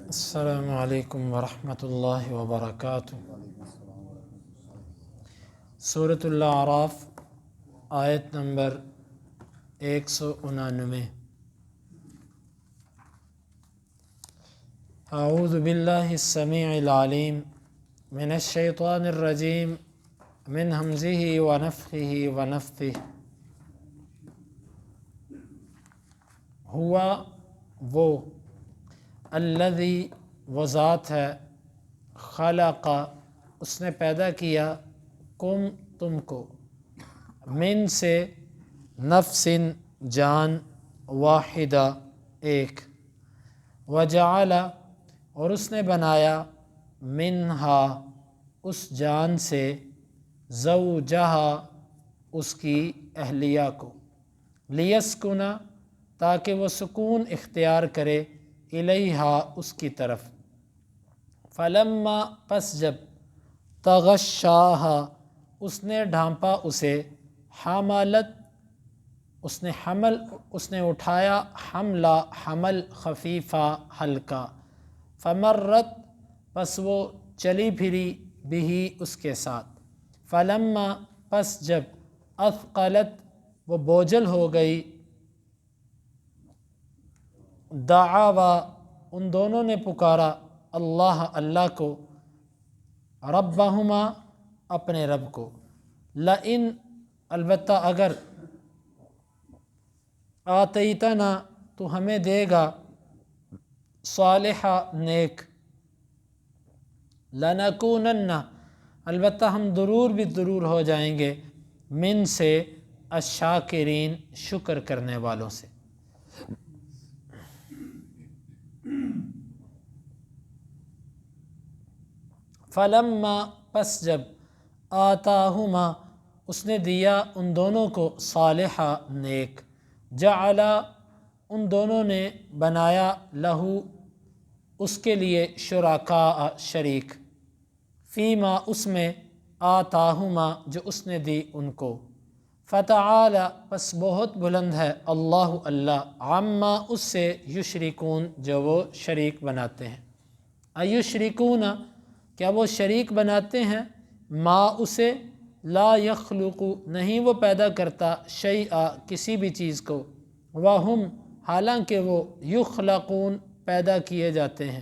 السلام علیکم ورحمۃ اللہ وبرکاتہ۔ سورۃ الاعراف آیت نمبر 199۔ اعوذ باللہ السمیع العلیم من الشیطان الرجیم من ہمزہ ونفخہ ونفثہ۔ ہوا وہ، الذی وہ ذات ہے، خلق اس نے پیدا کیا، کم تم کو، من سے، نفس جان، واحدہ ایک، وجعل اور اس نے بنایا، منہا اس جان سے، زوجہا اس کی اہلیہ کو، لیسکن تاکہ وہ سکون اختیار کرے، الیہا اس کی طرف، فلما پس جب، تغشاہا اس نے ڈھانپا اسے، حملت اس نے اٹھایا، حملہ حمل خفیفہ ہلکا، فمرت پس وہ چلی پھری، بھی اس کے ساتھ، فلما پس جب، اثقلت وہ بوجھل ہو گئی، دعوا ان دونوں نے پکارا، اللہ کو، ربہما اپنے رب کو، لئن البتہ اگر، آتیتنا تو ہمیں دے گا، صالحہ نیک، لنکونن البتہ ہم ضرور بھی ضرور ہو جائیں گے، من سے، الشاکرین شکر کرنے والوں سے۔ فلما پس جب، آتاہما اس نے دیا ان دونوں کو، صالحہ نیک، جعلا ان دونوں نے بنایا، لہو اس کے لیے، شرکاء شریک، فیما اس میں، آتاہما جو اس نے دی ان کو، فتعالی پس بہت بلند ہے، اللہ عما اس سے، یشرکون جو وہ شریک بناتے ہیں، ایشرکون کیا وہ شریک بناتے ہیں، ما اسے، لا یخلق نہیں وہ پیدا کرتا، شیئا کسی بھی چیز کو، وہم حالانکہ وہ، یخلقون پیدا کیے جاتے ہیں،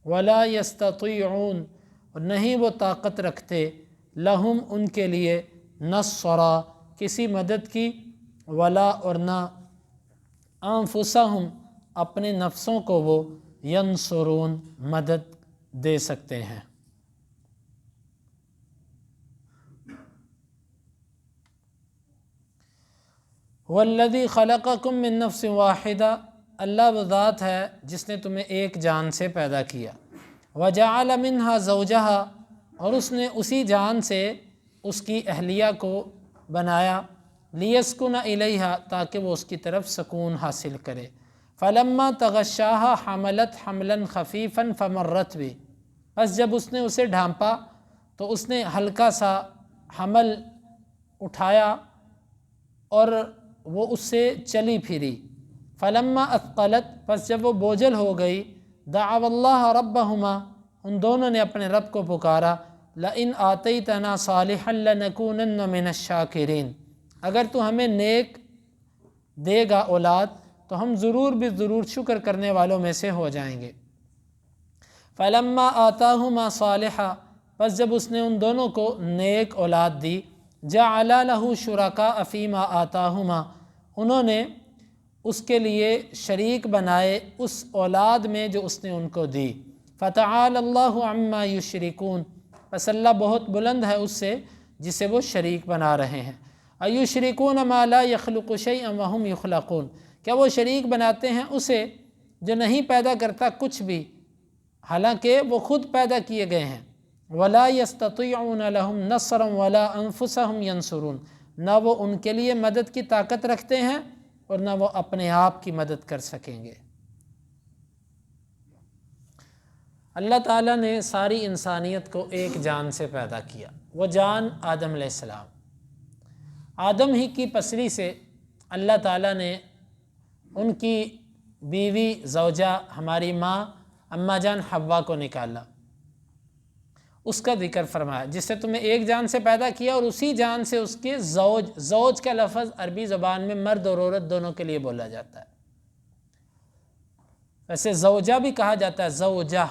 ولا یستطیعون اور نہیں وہ طاقت رکھتے، لہم ان کے لیے، نصرا کسی مدد کی، ولا اور نہ، انفسہم اپنے نفسوں کو وہ، ینصرون مدد دے سکتے ہیں۔ والذی خلقکم من نفس واحدہ اللہ وہ ذات ہے جس نے تمہیں ایک جان سے پیدا کیا، وجعل منہا زوجہا اور اس نے اسی جان سے اس کی اہلیہ کو بنایا، لیسکن الیہا تاکہ وہ اس کی طرف سکون حاصل کرے، فلما تغشاہا حملت حملا خفیفا فمرت بھی بس جب اس نے اسے ڈھانپا تو اس نے ہلکا سا حمل اٹھایا اور وہ اس سے چلی پھری، فلما اثقلت پس جب وہ بوجھل ہو گئی، دعوا اللہ ربہما ان دونوں نے اپنے رب کو پکارا، لئن آتیتنا صالحا لنکونن من الشاکرین اگر تو ہمیں نیک دے گا اولاد تو ہم ضرور بھی ضرور شکر کرنے والوں میں سے ہو جائیں گے، فلما آتاہما صالحا پس جب اس نے ان دونوں کو نیک اولاد دی، جعل لہ شرکاء فیما آتاہما انہوں نے اس کے لیے شریک بنائے اس اولاد میں جو اس نے ان کو دی، فتعالی اللہ عما یشرکون پس اللہ بہت بلند ہے اس سے جسے وہ شریک بنا رہے ہیں، ایشرکون ما لا یخلق شیئا وہم یخلقون کیا وہ شریک بناتے ہیں اسے جو نہیں پیدا کرتا کچھ بھی حالانکہ وہ خود پیدا کیے گئے ہیں، ولا یستطیعون لہم نصرا ولا انفسہم ینصرون نہ وہ ان کے لیے مدد کی طاقت رکھتے ہیں اور نہ وہ اپنے آپ کی مدد کر سکیں گے۔ اللہ تعالیٰ نے ساری انسانیت کو ایک جان سے پیدا کیا، وہ جان آدم علیہ السلام، آدم ہی کی پسری سے اللہ تعالیٰ نے ان کی بیوی زوجہ ہماری ماں اماں جان حوا کو نکالا، اس کا ذکر فرمایا جس سے تمہیں ایک جان سے پیدا کیا اور اسی جان سے اس کے زوج کا لفظ عربی زبان میں مرد اور عورت دونوں کے لیے بولا جاتا ہے۔ ویسے زوجہ بھی کہا جاتا ہے، زوجہ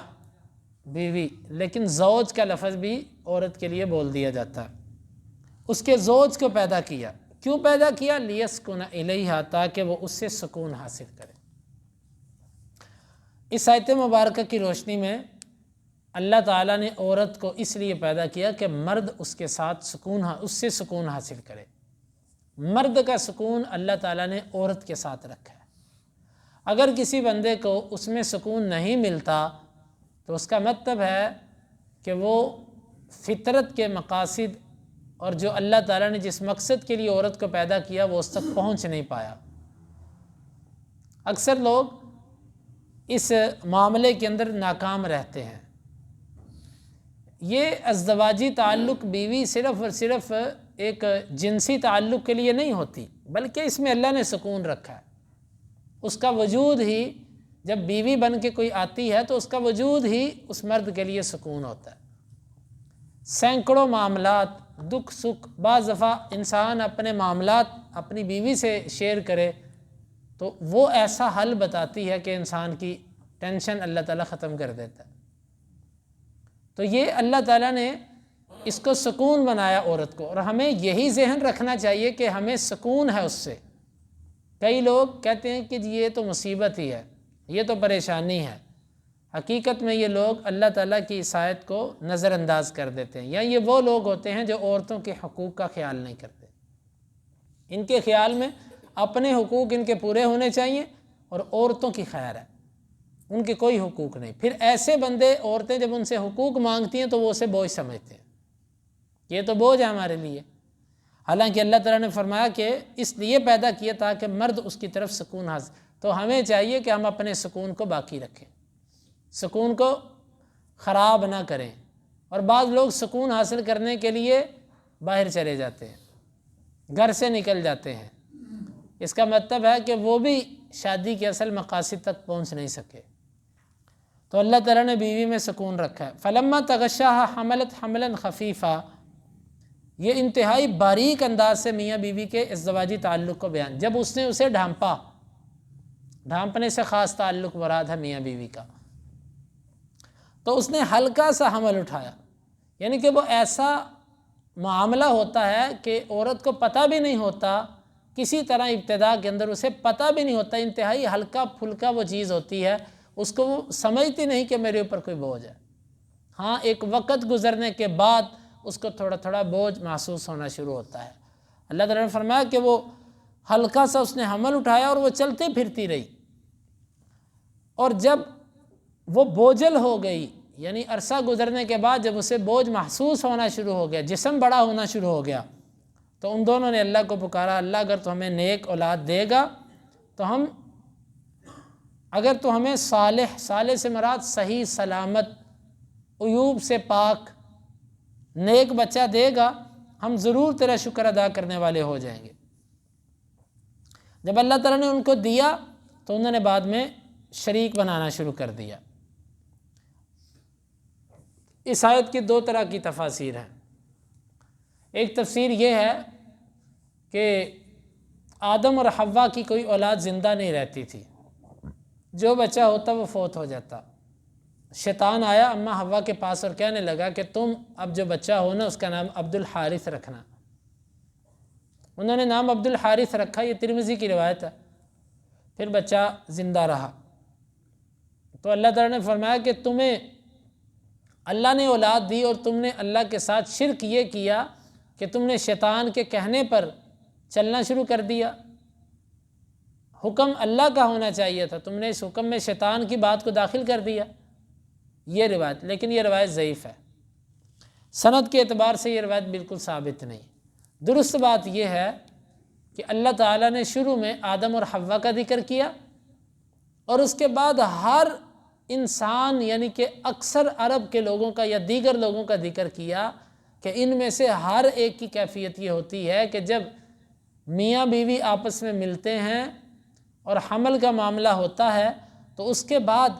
بیوی، لیکن زوج کا لفظ بھی عورت کے لیے بول دیا جاتا ہے۔ اس کے زوج کو پیدا کیا، کیوں پیدا کیا؟ لیسکن الیہا، تاکہ وہ اس سے سکون حاصل کرے۔ اس آیت مبارکہ کی روشنی میں اللہ تعالیٰ نے عورت کو اس لیے پیدا کیا کہ مرد اس کے ساتھ اس سے سکون حاصل کرے۔ مرد کا سکون اللہ تعالیٰ نے عورت کے ساتھ رکھا ہے۔ اگر کسی بندے کو اس میں سکون نہیں ملتا تو اس کا مطلب ہے کہ وہ فطرت کے مقاصد اور جو اللہ تعالیٰ نے جس مقصد کے لیے عورت کو پیدا کیا وہ اس تک پہنچ نہیں پایا۔ اکثر لوگ اس معاملے کے اندر ناکام رہتے ہیں۔ یہ ازدواجی تعلق بیوی صرف اور صرف ایک جنسی تعلق کے لیے نہیں ہوتی، بلکہ اس میں اللہ نے سکون رکھا ہے۔ اس کا وجود ہی جب بیوی بن کے کوئی آتی ہے تو اس کا وجود ہی اس مرد کے لیے سکون ہوتا ہے۔ سینکڑوں معاملات، دکھ سکھ، بعض دفعہ انسان اپنے معاملات اپنی بیوی سے شیئر کرے تو وہ ایسا حل بتاتی ہے کہ انسان کی ٹینشن اللہ تعالیٰ ختم کر دیتا ہے۔ تو یہ اللہ تعالیٰ نے اس کو سکون بنایا عورت کو، اور ہمیں یہی ذہن رکھنا چاہیے کہ ہمیں سکون ہے اس سے۔ کئی لوگ کہتے ہیں کہ یہ تو مصیبت ہی ہے، یہ تو پریشانی ہے۔ حقیقت میں یہ لوگ اللہ تعالیٰ کی اس آیت کو نظر انداز کر دیتے ہیں، یا یہ وہ لوگ ہوتے ہیں جو عورتوں کے حقوق کا خیال نہیں کرتے۔ ان کے خیال میں اپنے حقوق ان کے پورے ہونے چاہیے اور عورتوں کی خیر ہے، ان کے کوئی حقوق نہیں۔ پھر ایسے بندے، عورتیں جب ان سے حقوق مانگتی ہیں تو وہ اسے بوجھ سمجھتے ہیں، یہ تو بوجھ ہے ہمارے لیے۔ حالانکہ اللہ تعالیٰ نے فرمایا کہ اس لیے پیدا کیا تاکہ مرد اس کی طرف سکون حاصل، تو ہمیں چاہیے کہ ہم اپنے سکون کو باقی رکھیں، سکون کو خراب نہ کریں۔ اور بعض لوگ سکون حاصل کرنے کے لیے باہر چلے جاتے ہیں، گھر سے نکل جاتے ہیں، اس کا مطلب ہے کہ وہ بھی شادی کے اصل مقاصد تک پہنچ نہیں سکے۔ تو اللہ تعالیٰ نے بیوی میں سکون رکھا ہے۔ فلما تغشاها حملت حملا خفیفا، یہ انتہائی باریک انداز سے میاں بیوی کے ازدواجی تعلق کو بیان، جب اس نے اسے ڈھانپا، ڈھانپنے سے خاص تعلق مراد ہے میاں بیوی کا، تو اس نے ہلکا سا حمل اٹھایا، یعنی کہ وہ ایسا معاملہ ہوتا ہے کہ عورت کو پتہ بھی نہیں ہوتا، کسی طرح ابتدا کے اندر اسے پتہ بھی نہیں ہوتا، انتہائی ہلکا پھلکا وہ چیز ہوتی ہے، اس کو وہ سمجھتی نہیں کہ میرے اوپر کوئی بوجھ ہے۔ ہاں، ایک وقت گزرنے کے بعد اس کو تھوڑا تھوڑا بوجھ محسوس ہونا شروع ہوتا ہے۔ اللہ تعالیٰ نے فرمایا کہ وہ ہلکا سا اس نے حمل اٹھایا اور وہ چلتی پھرتی رہی، اور جب وہ بوجھل ہو گئی، یعنی عرصہ گزرنے کے بعد جب اسے بوجھ محسوس ہونا شروع ہو گیا، جسم بڑا ہونا شروع ہو گیا، تو ان دونوں نے اللہ کو پکارا، اللہ اگر تو ہمیں نیک اولاد دے گا تو ہم، اگر تو ہمیں صالح سے مراد صحیح سلامت عیوب سے پاک نیک بچہ دے گا، ہم ضرور تیرا شکر ادا کرنے والے ہو جائیں گے۔ جب اللہ تعالیٰ نے ان کو دیا تو انہوں نے بعد میں شریک بنانا شروع کر دیا۔ اس آیت کی دو طرح کی تفاسیر ہیں۔ ایک تفسیر یہ ہے کہ آدم اور حوا کی کوئی اولاد زندہ نہیں رہتی تھی، جو بچہ ہوتا وہ فوت ہو جاتا۔ شیطان آیا اماں حوا کے پاس اور کہنے لگا کہ تم اب جو بچہ ہو نا اس کا نام عبد الحارث رکھنا۔ انہوں نے نام عبد الحارث رکھا، یہ ترمذی کی روایت ہے۔ پھر بچہ زندہ رہا، تو اللہ تعالیٰ نے فرمایا کہ تمہیں اللہ نے اولاد دی اور تم نے اللہ کے ساتھ شرک یہ کیا کہ تم نے شیطان کے کہنے پر چلنا شروع کر دیا۔ حکم اللہ کا ہونا چاہیے تھا، تم نے اس حکم میں شیطان کی بات کو داخل کر دیا۔ یہ روایت، لیکن یہ روایت ضعیف ہے، سند کے اعتبار سے یہ روایت بالکل ثابت نہیں۔ درست بات یہ ہے کہ اللہ تعالیٰ نے شروع میں آدم اور حوا کا ذکر کیا، اور اس کے بعد ہر انسان یعنی کہ اکثر عرب کے لوگوں کا یا دیگر لوگوں کا ذکر کیا کہ ان میں سے ہر ایک کی کیفیت یہ ہوتی ہے کہ جب میاں بیوی آپس میں ملتے ہیں اور حمل کا معاملہ ہوتا ہے تو اس کے بعد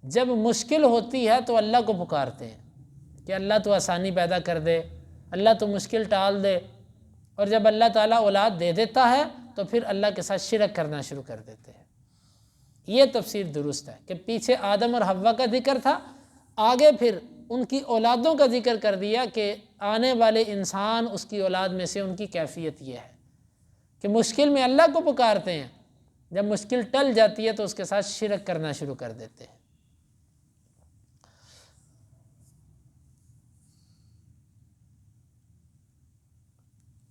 جب مشکل ہوتی ہے تو اللہ کو پکارتے ہیں کہ اللہ تو آسانی پیدا کر دے، اللہ تو مشکل ٹال دے، اور جب اللہ تعالیٰ اولاد دے دیتا ہے تو پھر اللہ کے ساتھ شرک کرنا شروع کر دیتے ہیں۔ یہ تفسیر درست ہے کہ پیچھے آدم اور حوا کا ذکر تھا، آگے پھر ان کی اولادوں کا ذکر کر دیا کہ آنے والے انسان اس کی اولاد میں سے ان کی کیفیت یہ ہے کہ مشکل میں اللہ کو پکارتے ہیں، جب مشکل ٹل جاتی ہے تو اس کے ساتھ شرک کرنا شروع کر دیتے ہیں۔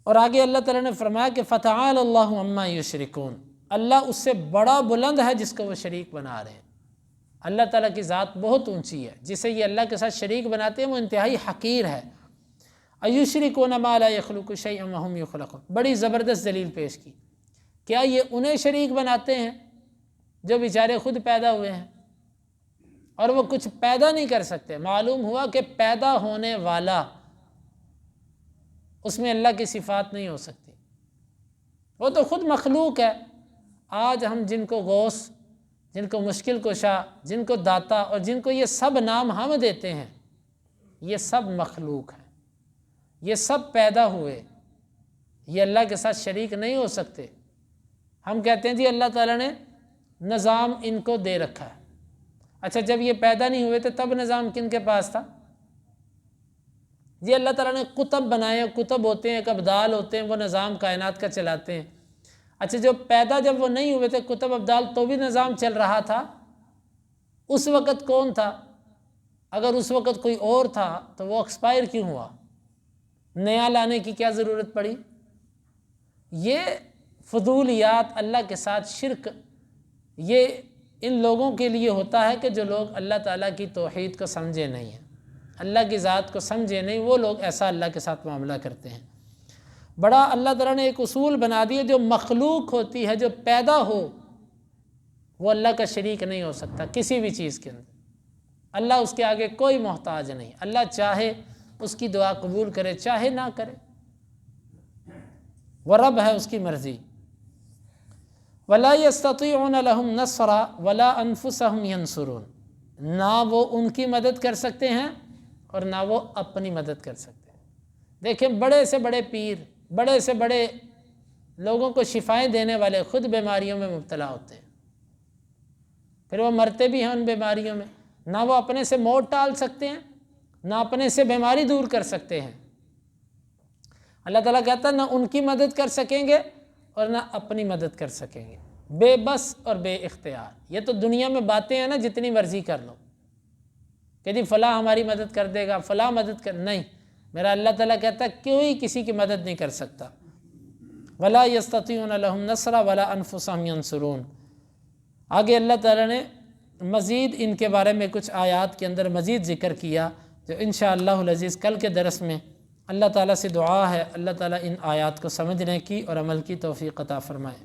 اور آگے اللہ تعالیٰ نے فرمایا کہ فَتَعَالَ اللَّهُ عَمَّا يُشْرِكُونَ، اللہ اس سے بڑا بلند ہے جس کو وہ شریک بنا رہے ہیں۔ اللہ تعالیٰ کی ذات بہت اونچی ہے، جسے یہ اللہ کے ساتھ شریک بناتے ہیں وہ انتہائی حقیر ہے۔ أَيُشْرِكُونَ مَا لَا يَخْلُقُ شَيْئًا وَهُمْ يُخْلَقُونَ، بڑی زبردست دلیل پیش کی، کیا یہ انہیں شریک بناتے ہیں جو بیچارے خود پیدا ہوئے ہیں اور وہ کچھ پیدا نہیں کر سکتے؟ معلوم ہوا کہ پیدا ہونے والا اس میں اللہ کی صفات نہیں ہو سکتی، وہ تو خود مخلوق ہے۔ آج ہم جن کو غوث، جن کو مشکل کشا، جن کو داتا اور جن کو یہ سب نام ہم دیتے ہیں، یہ سب مخلوق ہیں، یہ سب پیدا ہوئے، یہ اللہ کے ساتھ شریک نہیں ہو سکتے۔ ہم کہتے ہیں جی اللہ تعالیٰ نے نظام ان کو دے رکھا ہے۔ اچھا جب یہ پیدا نہیں ہوئے تھے تب نظام کن کے پاس تھا؟ جی اللہ تعالیٰ نے کتب بنائے، کتب ہوتے ہیں، ایک ابدال ہوتے ہیں، وہ نظام کائنات کا چلاتے ہیں۔ اچھا جب وہ نہیں ہوئے تھے کتب ابدال تو بھی نظام چل رہا تھا، اس وقت کون تھا؟ اگر اس وقت کوئی اور تھا تو وہ ایکسپائر کیوں ہوا؟ نیا لانے کی کیا ضرورت پڑی؟ یہ فضولیات، اللہ کے ساتھ شرک، یہ ان لوگوں کے لیے ہوتا ہے کہ جو لوگ اللہ تعالیٰ کی توحید کو سمجھے نہیں ہیں، اللہ کی ذات کو سمجھے نہیں، وہ لوگ ایسا اللہ کے ساتھ معاملہ کرتے ہیں۔ بڑا اللہ تعالیٰ نے ایک اصول بنا دیا، جو مخلوق ہوتی ہے، جو پیدا ہو، وہ اللہ کا شریک نہیں ہو سکتا کسی بھی چیز کے اندر۔ اللہ اس کے آگے کوئی محتاج نہیں، اللہ چاہے اس کی دعا قبول کرے، چاہے نہ کرے، وہ رب ہے، اس کی مرضی۔ وَلَا يَسْتَطِيعُونَ لَهُمْ نَصْرًا وَلَا أَنفُسَهُمْ يَنصُرُونَ، نہ وہ ان کی مدد کر سکتے ہیں اور نہ وہ اپنی مدد کر سکتے ہیں۔ دیکھیں بڑے سے بڑے پیر، بڑے سے بڑے لوگوں کو شفائیں دینے والے خود بیماریوں میں مبتلا ہوتے ہیں، پھر وہ مرتے بھی ہیں ان بیماریوں میں۔ نہ وہ اپنے سے موت ٹال سکتے ہیں، نہ اپنے سے بیماری دور کر سکتے ہیں۔ اللہ تعالیٰ کہتا ہے نہ ان کی مدد کر سکیں گے اور نہ اپنی مدد کر سکیں گے، بے بس اور بے اختیار۔ یہ تو دنیا میں باتیں ہیں نا، جتنی مرضی کر لو کہ جی فلاں ہماری مدد کر دے گا، فلاں مدد کر، نہیں، میرا اللہ تعالیٰ کہتا ہے کوئی کسی کی مدد نہیں کر سکتا۔ وَلَا يَسْتَطِيعُونَ لَهُمْ نَصْرًا وَلَا أَنفُسَهُمْ يَنصُرُونَ۔ آگے اللہ تعالیٰ نے مزید ان کے بارے میں کچھ آیات کے اندر مزید ذکر کیا، جو انشاءاللہ العزیز کل کے درس میں اللہ تعالیٰ سے دعا ہے اللہ تعالیٰ ان آیات کو سمجھنے کی اور عمل کی توفیق عطا فرمائے۔